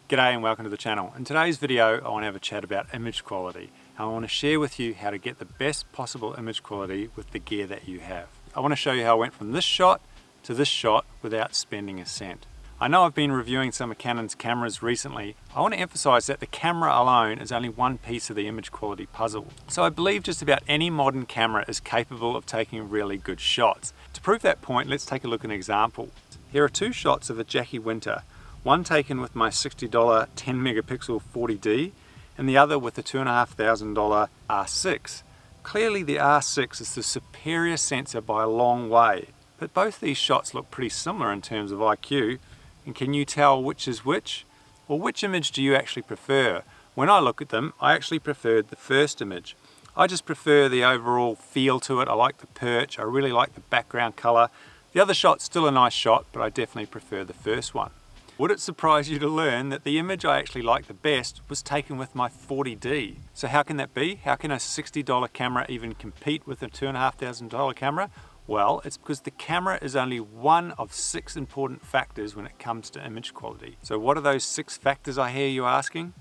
G'day and welcome to the channel. In today's video I want to have a chat about image quality. I want to share with you how to get the best possible image quality with the gear that you have. I want to show you how I went from this shot to this shot without spending a cent. I know I've been reviewing some of Canon's cameras recently. I want to emphasize that the camera alone is only one piece of the image quality puzzle. So I believe just about any modern camera is capable of taking really good shots. To prove that point, let's take a look at an example. Here are two shots of a Jackie Winter. One taken with my $60 10 megapixel 40D and the other with the $2,500 R6. Clearly the R6 is the superior sensor by a long way, but both these shots look pretty similar in terms of IQ. And can you tell which is which? Or which image do you actually prefer? When I look at them, I actually preferred the first image. I just prefer the overall feel to it. I like the perch, I really like the background color. The other shot's still a nice shot, but I definitely prefer the first one. Would it surprise you to learn that the image I actually liked the best was taken with my 40D? So how can that be? How can a $60 camera even compete with a $2,500 camera? Well, it's because the camera is only one of 6 important factors when it comes to image quality. So what are those 6 factors, I hear you asking?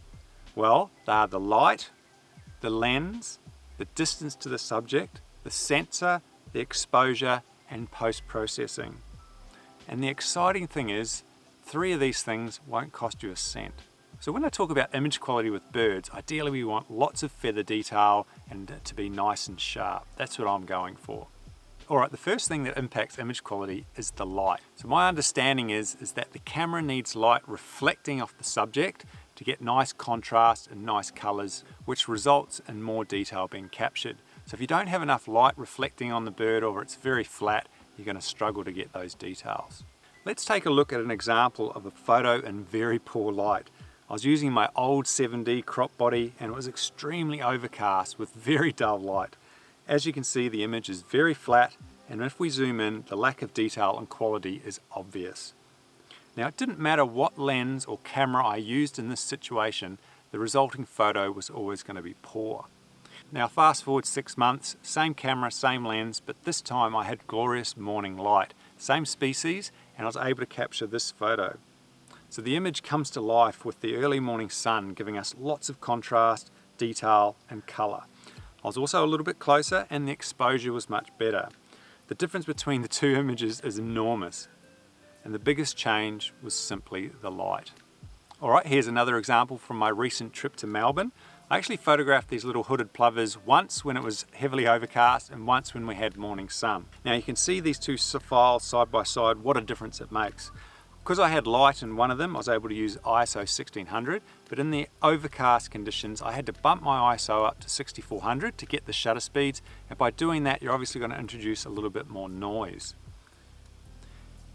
Well, they are the light, the lens, the distance to the subject, the sensor, the exposure, and post-processing. And the exciting thing is, 3 of these things won't cost you a cent. So when I talk about image quality with birds, ideally we want lots of feather detail and to be nice and sharp. That's what I'm going for. Alright, the first thing that impacts image quality is the light. So my understanding is that the camera needs light reflecting off the subject to get nice contrast and nice colors, which results in more detail being captured. So if you don't have enough light reflecting on the bird or it's very flat, you're going to struggle to get those details. Let's take a look at an example of a photo in very poor light. I was using my old 7D crop body and it was extremely overcast with very dull light. As you can see, the image is very flat, and if we zoom in, the lack of detail and quality is obvious. Now, it didn't matter what lens or camera I used in this situation, the resulting photo was always going to be poor. Now fast forward 6 months, same camera, same lens, but this time I had glorious morning light, same species, and I was able to capture this photo. So the image comes to life with the early morning sun giving us lots of contrast, detail, and color. I was also a little bit closer and the exposure was much better. The difference between the 2 images is enormous, and the biggest change was simply the light. Alright, here's another example from my recent trip to Melbourne. I actually photographed these little hooded plovers once when it was heavily overcast and once when we had morning sun. Now you can see these 2 files side by side, what a difference it makes. Because I had light in one of them, I was able to use ISO 1600, but in the overcast conditions, I had to bump my ISO up to 6400 to get the shutter speeds, and by doing that, you're obviously going to introduce a little bit more noise.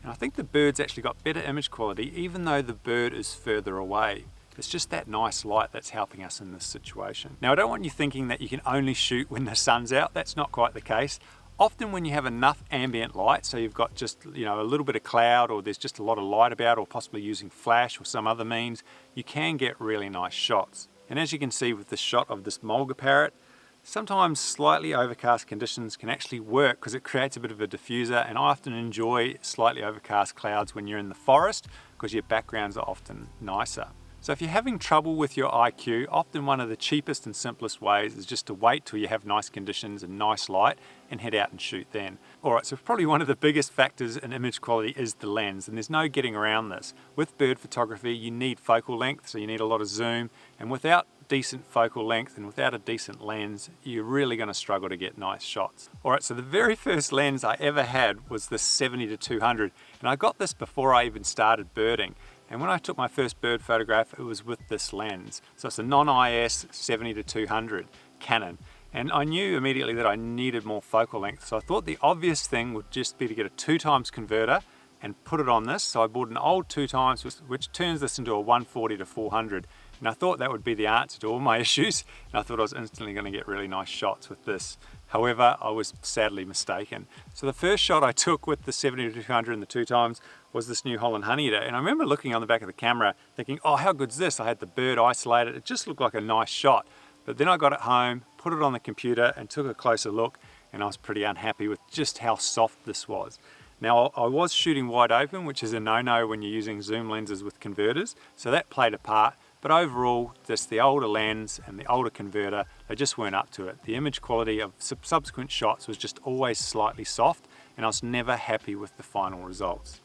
And I think the bird's actually got better image quality, even though the bird is further away. It's just that nice light that's helping us in this situation. Now, I don't want you thinking that you can only shoot when the sun's out. That's not quite the case. Often when you have enough ambient light, so you've got just a little bit of cloud or there's just a lot of light about, or possibly using flash or some other means, you can get really nice shots. And as you can see with the shot of this mulga parrot, sometimes slightly overcast conditions can actually work because it creates a bit of a diffuser, and I often enjoy slightly overcast clouds when you're in the forest because your backgrounds are often nicer. So if you're having trouble with your IQ, often one of the cheapest and simplest ways is just to wait till you have nice conditions and nice light and head out and shoot then. Alright, so probably one of the biggest factors in image quality is the lens, and there's no getting around this. With bird photography, you need focal length, so you need a lot of zoom, and without decent focal length and without a decent lens, you're really going to struggle to get nice shots. Alright, so the very first lens I ever had was the 70-200, and I got this before I even started birding. And when I took my first bird photograph, it was with this lens. So it's a non-IS 70-200 Canon. And I knew immediately that I needed more focal length. So I thought the obvious thing would just be to get a 2x converter and put it on this. So I bought an old 2x, which turns this into a 140-400. And I thought that would be the answer to all my issues. And I thought I was instantly going to get really nice shots with this. However, I was sadly mistaken. So the first shot I took with the 70-200 and the 2x was this New Holland Honeyeater. And I remember looking on the back of the camera thinking, oh, how good's this? I had the bird isolated. It just looked like a nice shot. But then I got it home, put it on the computer and took a closer look, and I was pretty unhappy with just how soft this was. Now I was shooting wide open, which is a no-no when you're using zoom lenses with converters, so that played a part, but overall just the older lens and the older converter, they just weren't up to it. The image quality of subsequent shots was just always slightly soft, and I was never happy with the final results.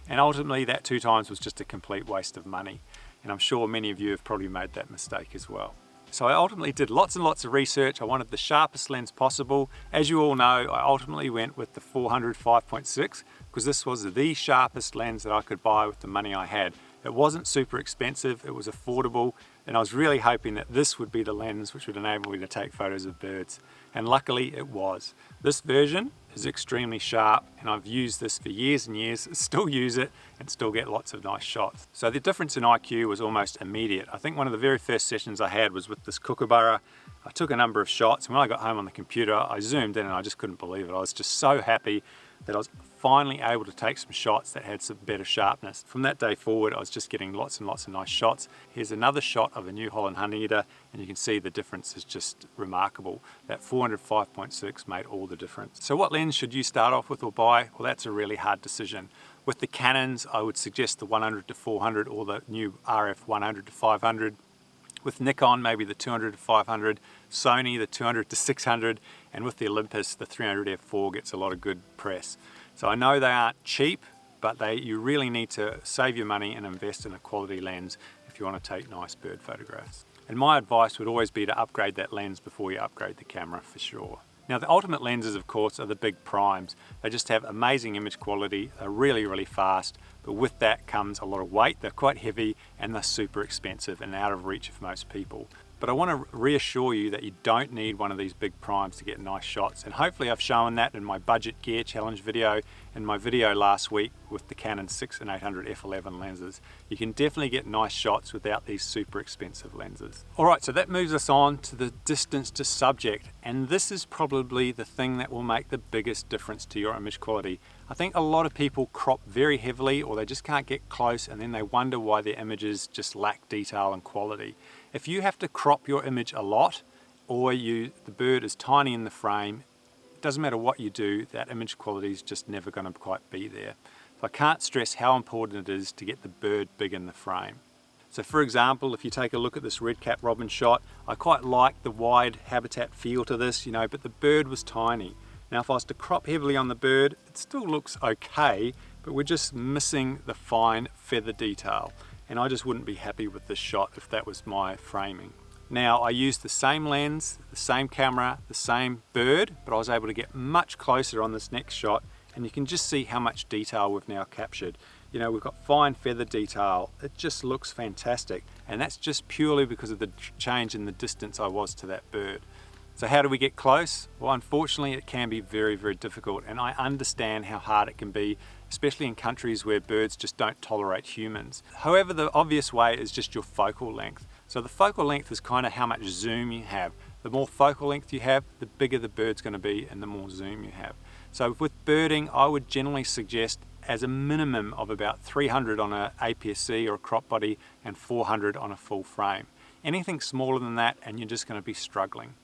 And ultimately that 2 times was just a complete waste of money, and I'm sure many of you have probably made that mistake as well. So I ultimately did lots and lots of research. I wanted the sharpest lens possible. As you all know, I ultimately went with the 400 5.6 because this was the sharpest lens that I could buy with the money I had. It wasn't super expensive, it was affordable, and I was really hoping that this would be the lens which would enable me to take photos of birds. And luckily it was. This version is extremely sharp, and I've used this for years and years, still use it and still get lots of nice shots. So the difference in IQ was almost immediate. I think one of the very first sessions I had was with this kookaburra. I took a number of shots, and when I got home on the computer I zoomed in and I just couldn't believe it. I was just so happy that I was finally able to take some shots that had some better sharpness. From that day forward I was just getting lots and lots of nice shots. Here's another shot of a New Holland honeyeater, and you can see the difference is just remarkable. That 400 5.6 made all the difference. So what lens should you start off with or buy? Well, that's a really hard decision. With the Canons I would suggest the 100 to 400 or the new RF 100 to 500. With Nikon, maybe the 200 to 500, Sony the 200 to 600, and with the Olympus the 300 f4 gets a lot of good press. So I know they aren't cheap, but you really need to save your money and invest in a quality lens if you want to take nice bird photographs. And my advice would always be to upgrade that lens before you upgrade the camera for sure. Now the ultimate lenses of course are the big primes. They just have amazing image quality, they're really, really fast, but with that comes a lot of weight, they're quite heavy, and they're super expensive and out of reach of most people. But I want to reassure you that you don't need one of these big primes to get nice shots, and hopefully I've shown that in my budget gear challenge video and my video last week with the Canon 6 and 800 f11 lenses. You can definitely get nice shots without these super expensive lenses. Alright, so that moves us on to the distance to subject, and this is probably the thing that will make the biggest difference to your image quality. I think a lot of people crop very heavily, or they just can't get close, and then they wonder why their images just lack detail and quality. If you have to crop your image a lot, or the bird is tiny in the frame, it doesn't matter what you do, that image quality is just never going to quite be there. So I can't stress how important it is to get the bird big in the frame. So for example, if you take a look at this red-capped robin shot, I quite like the wide habitat feel to this, but the bird was tiny. Now if I was to crop heavily on the bird, it still looks okay, but we're just missing the fine feather detail. And I just wouldn't be happy with this shot if that was my framing. Now I used the same lens, the same camera, the same bird, but I was able to get much closer on this next shot, and you can just see how much detail we've now captured. We've got fine feather detail, it just looks fantastic, and that's just purely because of the change in the distance I was to that bird. So how do we get close? Well, unfortunately it can be very, very difficult, and I understand how hard it can be, especially in countries where birds just don't tolerate humans. However, the obvious way is just your focal length. So the focal length is kind of how much zoom you have. The more focal length you have, the bigger the bird's going to be and the more zoom you have. So with birding, I would generally suggest as a minimum of about 300 on an APS-C or a crop body and 400 on a full frame. Anything smaller than that and you're just going to be struggling.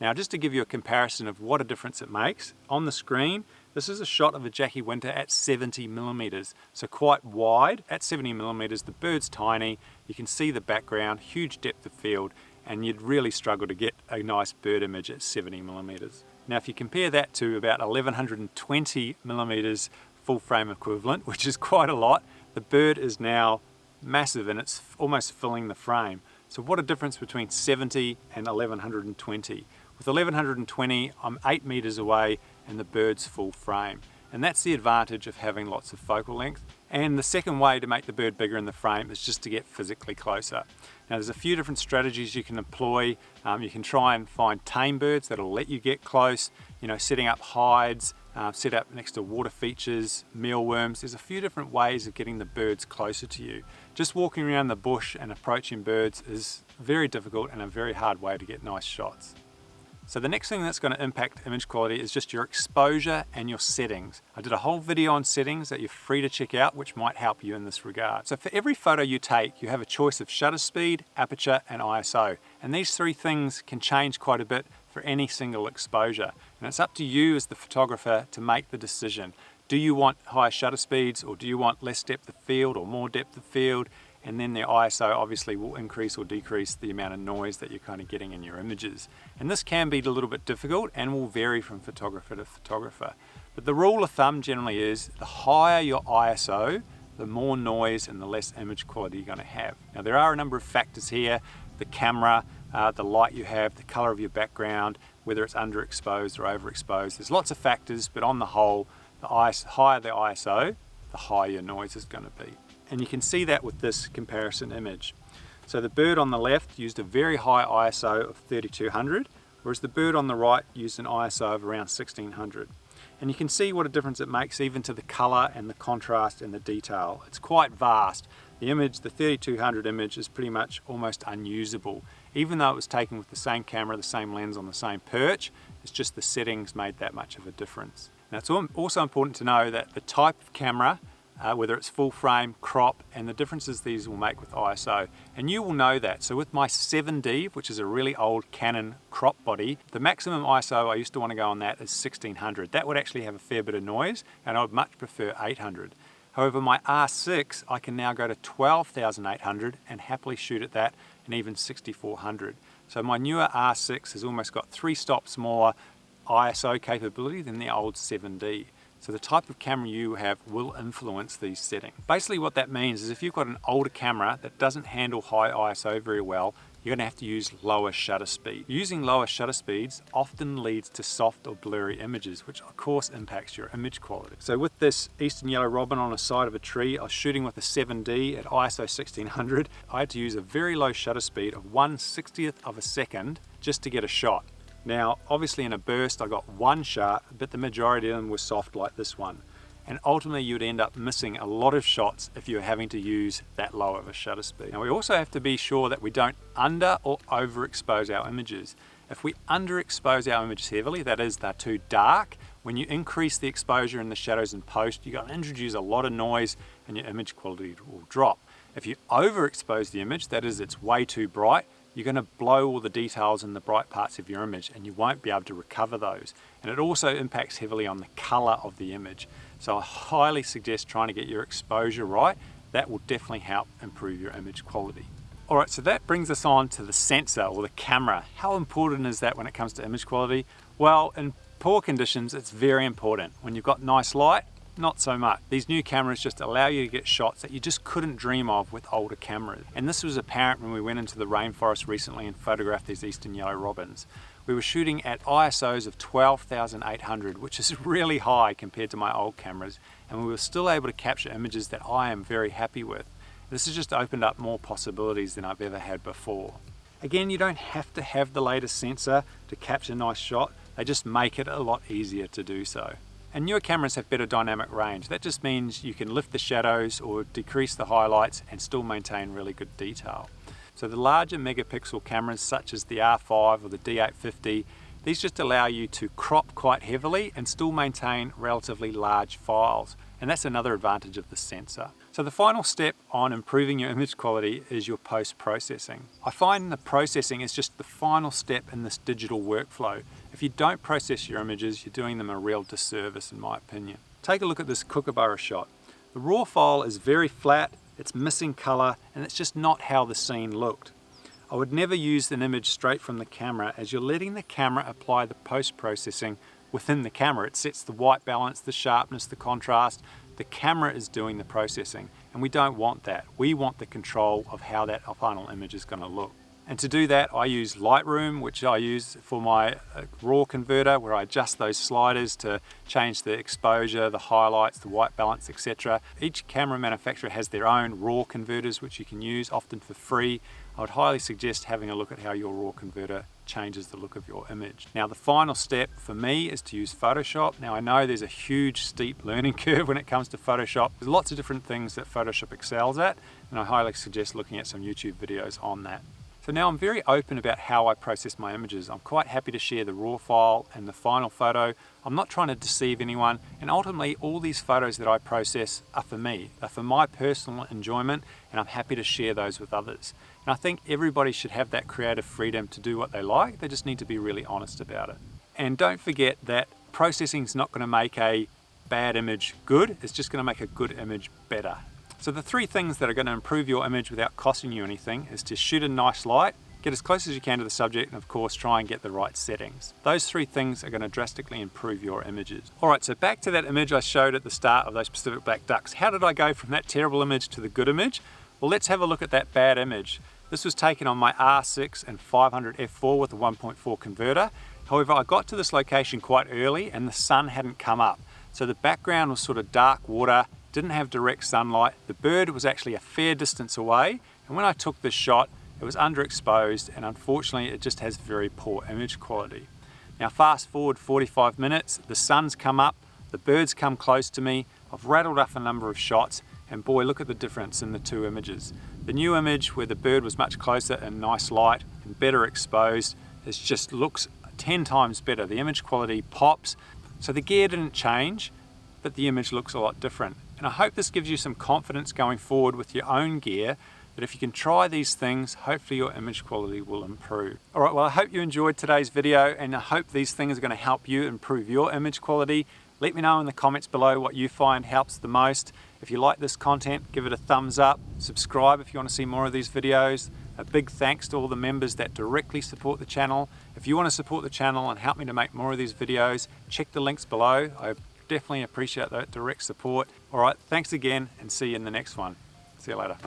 Now just to give you a comparison of what a difference it makes, on the screen this is a shot of a Jackie Winter at 70 millimeters, so quite wide. At 70 millimeters the bird's tiny, you can see the background, huge depth of field, and you'd really struggle to get a nice bird image at 70 millimeters. Now if you compare that to about 1120 millimeters full frame equivalent, which is quite a lot, the bird is now massive and it's almost filling the frame. So what a difference between 70 and 1120. With 1120, I'm 8 meters away and the bird's full frame. And that's the advantage of having lots of focal length. And the second way to make the bird bigger in the frame is just to get physically closer. Now there's a few different strategies you can employ. You can try and find tame birds that'll let you get close, setting up hides, set up next to water features, mealworms. There's a few different ways of getting the birds closer to you. Just walking around the bush and approaching birds is very difficult and a very hard way to get nice shots. So the next thing that's going to impact image quality is just your exposure and your settings. I did a whole video on settings that you're free to check out, which might help you in this regard. So for every photo you take, you have a choice of shutter speed, aperture, and ISO. And these three things can change quite a bit for any single exposure. And it's up to you as the photographer to make the decision. Do you want higher shutter speeds, or do you want less depth of field or more depth of field? And then the ISO obviously will increase or decrease the amount of noise that you're kind of getting in your images. And this can be a little bit difficult and will vary from photographer to photographer. But the rule of thumb generally is the higher your ISO, the more noise and the less image quality you're going to have. Now there are a number of factors here: the camera, the light you have, the color of your background, whether it's underexposed or overexposed. There's lots of factors, but on the whole, the higher the ISO, the higher your noise is going to be. And you can see that with this comparison image. So the bird on the left used a very high ISO of 3200, whereas the bird on the right used an ISO of around 1600. And you can see what a difference it makes even to the color and the contrast and the detail. It's quite vast. The image, the 3200 image, is pretty much almost unusable. Even though it was taken with the same camera, the same lens on the same perch, it's just the settings made that much of a difference. Now it's also important to know that the type of camera, whether it's full frame, crop, and the differences these will make with ISO. And you will know that. So with my 7D, which is a really old Canon crop body, the maximum ISO I used to want to go on that is 1600. That would actually have a fair bit of noise, and I would much prefer 800. However, my R6, I can now go to 12,800 and happily shoot at that, and even 6400. So my newer R6 has almost got 3 stops more ISO capability than the old 7D. So the type of camera you have will influence these settings. Basically what that means is if you've got an older camera that doesn't handle high ISO very well, you're going to have to use lower shutter speed. Using lower shutter speeds often leads to soft or blurry images, which of course impacts your image quality. So with this eastern yellow robin on the side of a tree, I was shooting with a 7D at ISO 1600. I had to use a very low shutter speed of 1/60th of a second just to get a shot. Now, obviously in a burst I got one shot, but the majority of them were soft like this one. And ultimately you'd end up missing a lot of shots if you're having to use that low of a shutter speed. Now we also have to be sure that we don't under or overexpose our images. If we underexpose our images heavily, that is, they're too dark, when you increase the exposure in the shadows in post, you're going to introduce a lot of noise and your image quality will drop. If you overexpose the image, that is, it's way too bright, you're going to blow all the details in the bright parts of your image and you won't be able to recover those. And it also impacts heavily on the color of the image. So I highly suggest trying to get your exposure right. That will definitely help improve your image quality. Alright, so that brings us on to the sensor or the camera. How important is that when it comes to image quality? Well, in poor conditions, it's very important. When you've got nice light, not so much. These new cameras just allow you to get shots that you just couldn't dream of with older cameras. And this was apparent when we went into the rainforest recently and photographed these eastern yellow robins. We were shooting at ISOs of 12,800, which is really high compared to my old cameras, and we were still able to capture images that I am very happy with. This has just opened up more possibilities than I've ever had before. Again, you don't have to have the latest sensor to capture a nice shot, they just make it a lot easier to do so. And newer cameras have better dynamic range. That just means you can lift the shadows or decrease the highlights and still maintain really good detail. So the larger megapixel cameras such as the R5 or the D850, these just allow you to crop quite heavily and still maintain relatively large files. And that's another advantage of the sensor. So the final step on improving your image quality is your post-processing. I find the processing is just the final step in this digital workflow. If you don't process your images, you're doing them a real disservice in my opinion. Take a look at this kookaburra shot. The raw file is very flat, it's missing color, and it's just not how the scene looked. I would never use an image straight from the camera, as you're letting the camera apply the post-processing within the camera. It sets the white balance, the sharpness, the contrast. The camera is doing the processing, and we don't want that. We want the control of how that final image is going to look. And to do that, I use Lightroom, which I use for my RAW converter, where I adjust those sliders to change the exposure, the highlights, the white balance, etc. Each camera manufacturer has their own RAW converters, which you can use often for free. I would highly suggest having a look at how your RAW converter changes the look of your image. Now the final step for me is to use Photoshop. Now I know there's a huge steep learning curve when it comes to Photoshop. There's lots of different things that Photoshop excels at, and I highly suggest looking at some YouTube videos on that. So now I'm very open about how I process my images. I'm quite happy to share the raw file and the final photo. I'm not trying to deceive anyone, and ultimately all these photos that I process are for me. They're for my personal enjoyment, and I'm happy to share those with others. And I think everybody should have that creative freedom to do what they like. They just need to be really honest about it. And don't forget that processing is not going to make a bad image good, it's just going to make a good image better. So the 3 things that are going to improve your image without costing you anything is to shoot a nice light, get as close as you can to the subject, and of course try and get the right settings. Those 3 things are going to drastically improve your images. Alright, so back to that image I showed at the start of those Pacific black ducks. How did I go from that terrible image to the good image? Well, let's have a look at that bad image. This was taken on my R6 and 500 f4 with a 1.4 converter. However, I got to this location quite early and the sun hadn't come up. So the background was sort of dark water, didn't have direct sunlight. The bird was actually a fair distance away, and when I took this shot, it was underexposed, and unfortunately it just has very poor image quality. Now fast forward 45 minutes, the sun's come up, the birds come close to me, I've rattled off a number of shots, and boy, look at the difference in the 2 images. The new image where the bird was much closer and nice light and better exposed, it just looks 10 times better. The image quality pops. So the gear didn't change, but the image looks a lot different. And I hope this gives you some confidence going forward with your own gear, that if you can try these things, hopefully your image quality will improve. Alright, well I hope you enjoyed today's video, and I hope these things are going to help you improve your image quality. Let me know in the comments below what you find helps the most. If you like this content, give it a thumbs up, subscribe if you want to see more of these videos. A big thanks to all the members that directly support the channel. If you want to support the channel and help me to make more of these videos, check the links below. I definitely appreciate that direct support. Alright, thanks again and see you in the next one. See you later.